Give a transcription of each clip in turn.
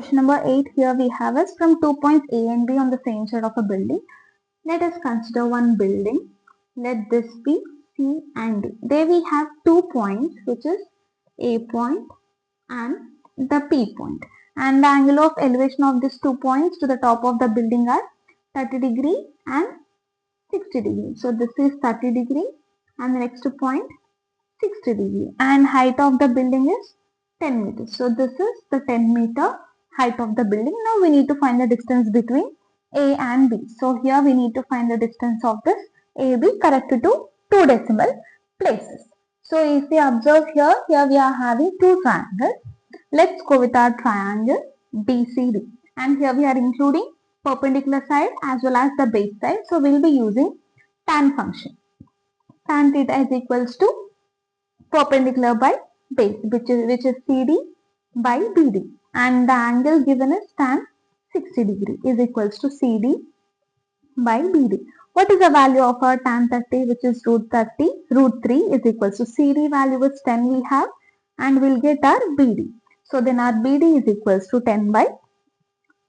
question number 8 here we have is from 2 points A and B on the same side of a building. Let us consider one building. Let this be C and D. There we have 2 points, which is A point and the P point. And the angle of elevation of these 2 points to the top of the building are 30 degree and 60 degree. So this is 30 degree and the next point 60 degree. And height of the building is 10 meters. So this is the 10 meter height of the building. Now we need to find the distance between A and B. So here we need to find the distance of this AB corrected to 2 decimal places. So if we observe here we are having 2 triangles. Let's go with our triangle BCD. And here we are including perpendicular side as well as the base side. So we will be using tan function. Tan theta is equals to perpendicular by base, which is CD by BD, and the angle given is tan 60 degree is equals to CD by BD. What is the value of our tan 30, which is root 30? Root 3 is equals to CD value is 10 we have, and we'll get our BD. So then our BD is equals to 10 by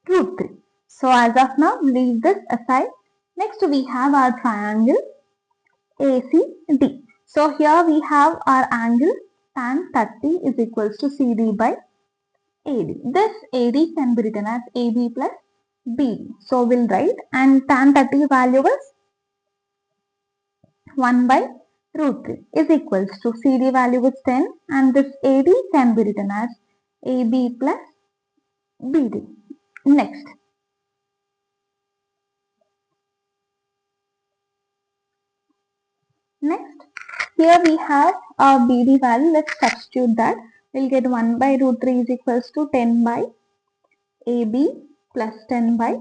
root 3. So as of now, leave this aside. Next we have our triangle ACD. So here we have our angle tan 30 is equals to CD by AD. This AD can be written as AB plus BD. So we'll write, and tan 30 value is 1 by root 3 is equals to CD value is 10, and this AD can be written as AB plus BD. Next. Here we have our BD value. Let's substitute that. We'll get 1 by root 3 is equals to 10 by AB plus 10 by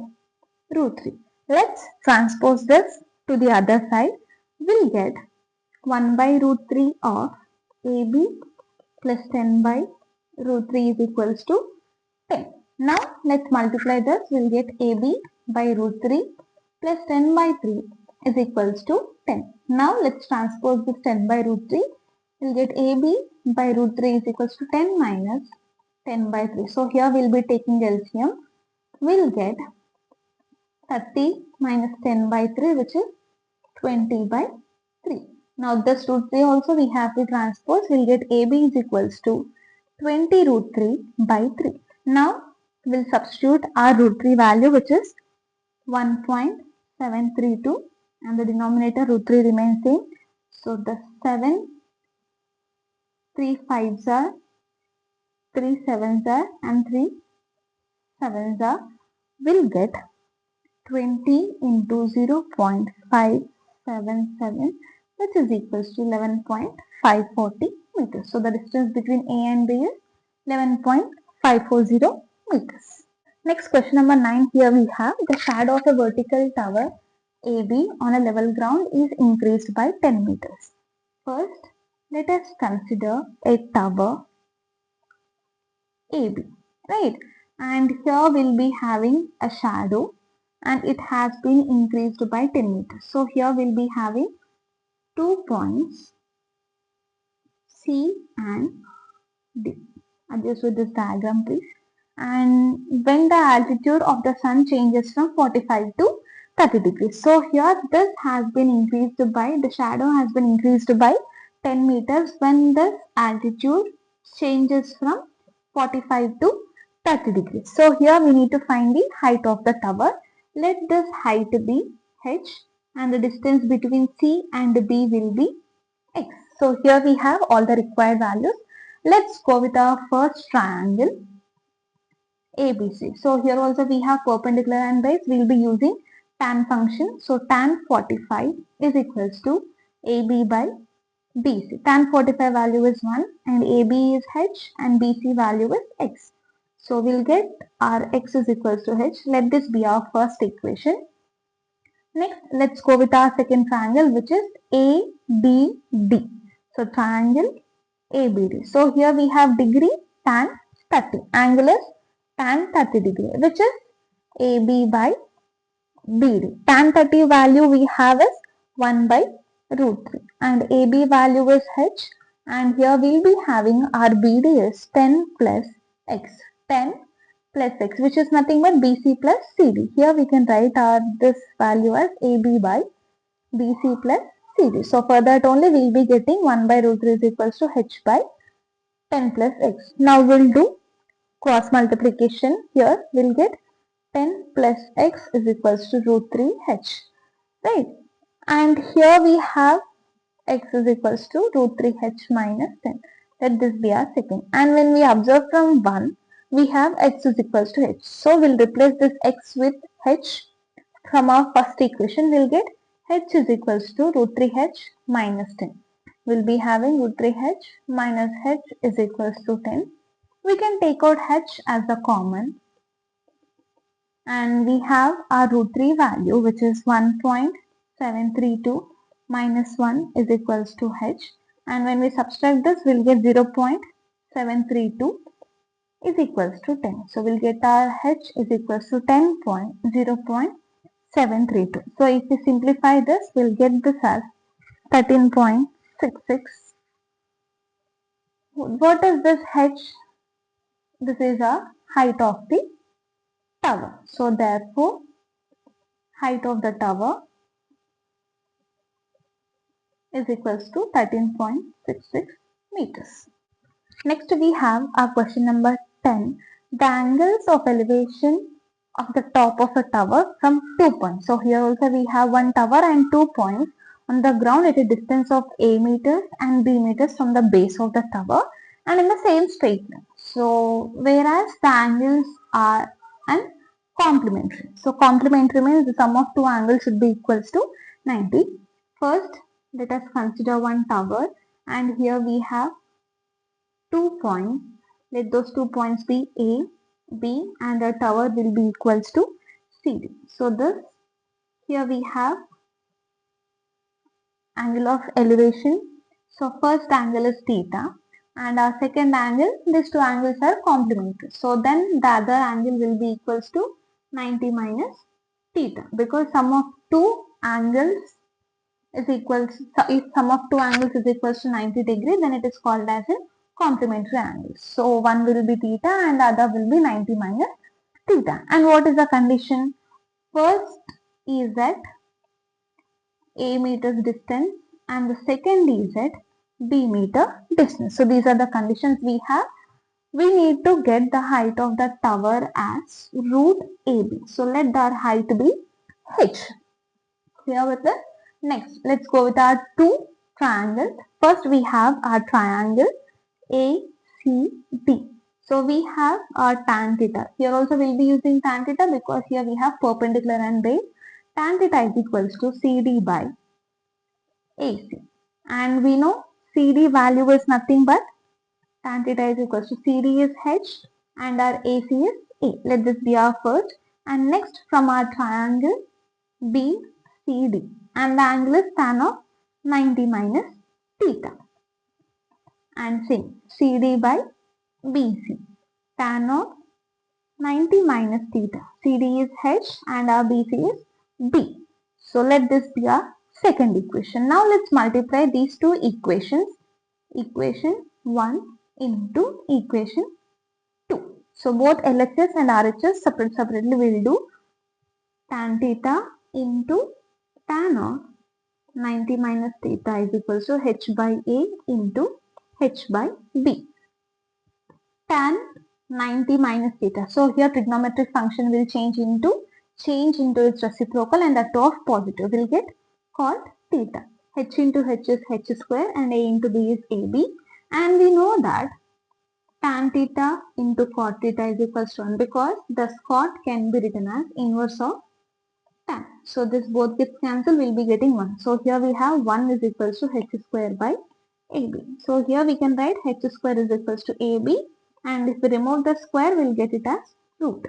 root 3. Let's transpose this to the other side. We'll get 1 by root 3 of AB plus 10 by root 3 is equals to 10. Now let's multiply this. We'll get AB by root 3 plus 10 by 3 is equals to 10. Now let's transpose this 10 by root 3. We'll get AB by root 3 is equals to 10 minus 10 by 3. So here we'll be taking LCM. We'll get 30 minus 10 by 3, which is 20 by 3. Now this root 3 also we have to transpose. We'll get AB is equals to 20 root 3 by 3. Now we'll substitute our root 3 value, which is 1.732, and the denominator root 3 remains same. So the 7, 3 5s are, 3 7s are, and 3 7s are. We'll get 20 into 0.577, which is equals to 11.540 meters. So the distance between A and B is 11.540 meters. Next, question number 9. Here we have the shadow of a vertical tower AB on a level ground is increased by 10 meters. First, let us consider a tower AB, right? And here we'll be having a shadow, and it has been increased by 10 meters. So here we'll be having 2 points C and D. Adjust with this diagram, please. And when the altitude of the sun changes from 45 to 30 degrees. So here this has been increased by, the shadow has been increased by 10 meters when this altitude changes from 45 to 30 degrees. So here we need to find the height of the tower. Let this height be h, and the distance between C and B will be x. So here we have all the required values. Let's go with our first triangle ABC. So here also we have perpendicular and base. We will be using tan function. So tan 45 is equals to AB by BC. Tan 45 value is 1 and AB is h and BC value is x. So we'll get our x is equals to h. Let this be our first equation. Next, let's go with our second triangle, which is ABD. So triangle ABD. So here we have degree tan 30. Angle is tan 30 degree, which is AB by BD. Tan 30 value we have is 1 by root 3 and AB value is h, and here we'll be having our BD is 10 plus x. 10 plus x, which is nothing but BC plus CD. Here we can write this value as AB by BC plus CD. So for that only we will be getting 1 by root 3 is equals to h by 10 plus x. Now we'll do cross multiplication. Here we'll get 10 plus x is equals to root 3h. Right? And here we have x is equals to root 3h minus 10. Let this be our second. And when we observe from 1, we have x is equals to h. So we'll replace this x with h. From our first equation, we'll get h is equals to root 3h minus 10. We'll be having root 3h minus h is equals to 10. We can take out h as the common. And we have our root 3 value, which is 1.732 minus 1 is equals to h. And when we subtract this, we'll get 0.732 is equals to 10. So we'll get our h is equals to 0.732. So if we simplify this, we'll get this as 13.66. What is this h? This is a height of the tower. So therefore, height of the tower is equals to 13.66 meters. Next we have our question number 10. The angles of elevation of the top of a tower from 2 points. So here also we have one tower and 2 points on the ground at a distance of A meters and B meters from the base of the tower and in the same straight line. So whereas the angles are complementary. So complementary means the sum of two angles should be equals to 90. First, let us consider one tower and here we have 2 points. Let those 2 points be A, B and the tower will be equals to CD. So this, here we have angle of elevation. So first angle is theta and our second angle, these two angles are complementary. So then the other angle will be equals to 90 minus theta because sum of two angles is equals, if sum of two angles is equals to 90 degree, then it is called as a complementary angle. So one will be theta and the other will be 90 minus theta. And what is the condition? First is at A meters distance and the second is at B meter distance. So these are the conditions we have. We need to get the height of the tower as root AB. So let our height be h. Here with this. Next, let's go with our two triangles. First, we have our triangle ACD. So we have our tan theta. Here also we'll be using tan theta because here we have perpendicular and base. Tan theta is equals to CD by AC. And we know CD value is nothing but tan theta is equals to CD is H and our AC is A. Let this be our first. And next from our triangle BCD and the angle is tan of 90 minus theta and same CD by BC tan of 90 minus theta. CD is H and our BC is B. So let this be our second equation. Now let's multiply these two equations. Equation 1 into equation 2. So both LHS and RHS separately we will do tan theta into tan of 90 minus theta is equals to h by A into h by B. Tan 90 minus theta. So here trigonometric function will change into its reciprocal and the two of positive will get called theta. H into h is h square and A into B is AB. And we know that tan theta into cot theta is equals to 1 because the cot can be written as inverse of tan. So this both gets cancelled, we'll be getting 1. So here we have 1 is equals to h square by AB. So here we can write h square is equals to AB and if we remove the square, we'll get it as root.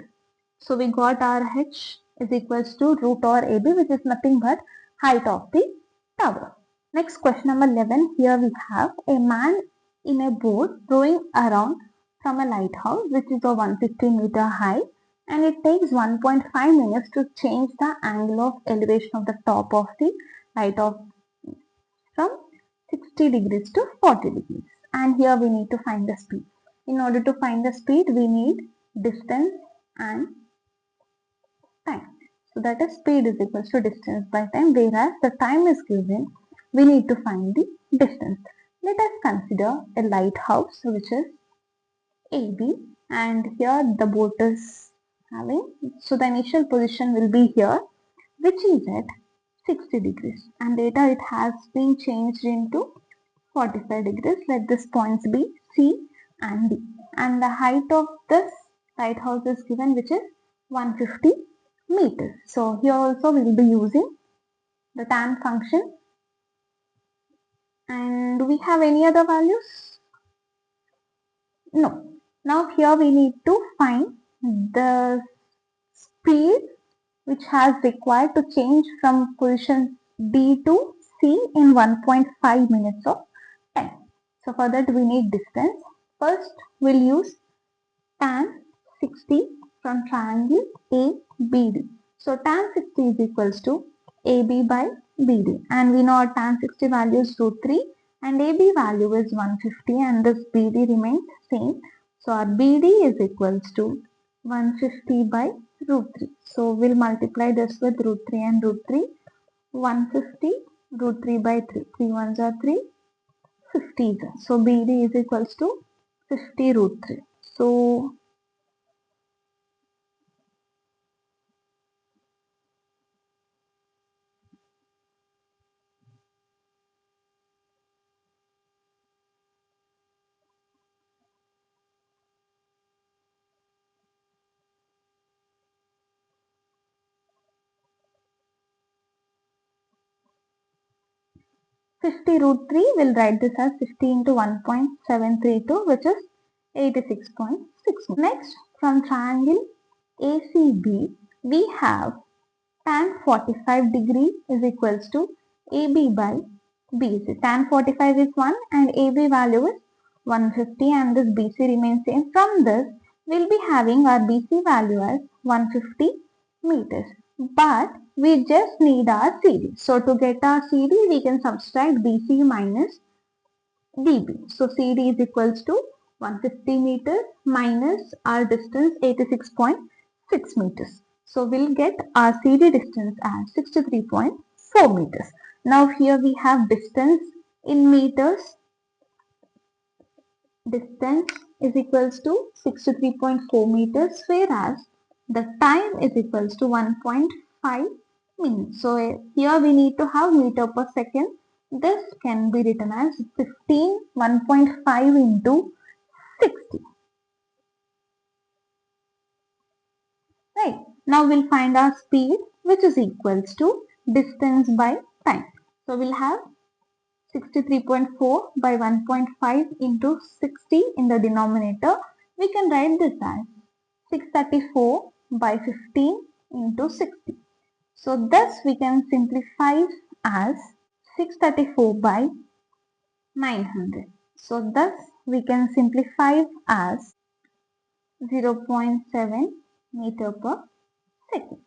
So we got our h is equals to root or AB which is nothing but height of the tower. Next question number 11. Here we have a man in a boat rowing around from a lighthouse which is a 150-meter high and it takes 1.5 minutes to change the angle of elevation of the top of the lighthouse from 60 degrees to 40 degrees. And here we need to find the speed. In order to find the speed, we need distance and time. So that is speed is equals to distance by time, whereas the time is given, we need to find the distance. Let us consider a lighthouse which is AB, and here the boat is having, so the initial position will be here, which is at 60 degrees, and later it has been changed into 45 degrees. Let these points be C and D, and the height of this lighthouse is given, which is 150 meters. So here also we will be using the tan function. And do we have any other values? No. Now here we need to find the speed which has required to change from position D to C in 1.5 minutes of time. So for that we need distance. First we'll use tan 60 from triangle ABD. So tan 60 is equals to AB by BD, and we know our tan 60 value is root 3 and AB value is 150, and this BD remains same. So our BD is equals to 150 by root 3. So we'll multiply this with root 3 and root 3. 150 root 3 by 3. 3 ones are 3. 50. So BD is equals to 50 root 3. So 50 root 3, we'll write this as 50 into 1.732, which is 86.6. Next, from triangle ACB, we have tan 45 degree is equals to AB by BC. Tan 45 is 1 and AB value is 150, and this BC remains same. From this, we'll be having our BC value as 150 meters. But we just need our CD. So to get our CD, we can subtract BC minus DB. So CD is equals to 150 meters minus our distance 86.6 meters. So we'll get our CD distance as 63.4 meters. Now here we have distance in meters. Distance is equals to 63.4 meters, whereas the time is equals to 1.5 minutes. So here we need to have meter per second. This can be written as 1.5 into 60. Right. Now we'll find our speed, which is equals to distance by time. So we'll have 63.4 by 1.5 into 60 in the denominator. We can write this as 634 by 15 into 60. So thus we can simplify as 634 by 900. So thus we can simplify as 0.7 meter per second.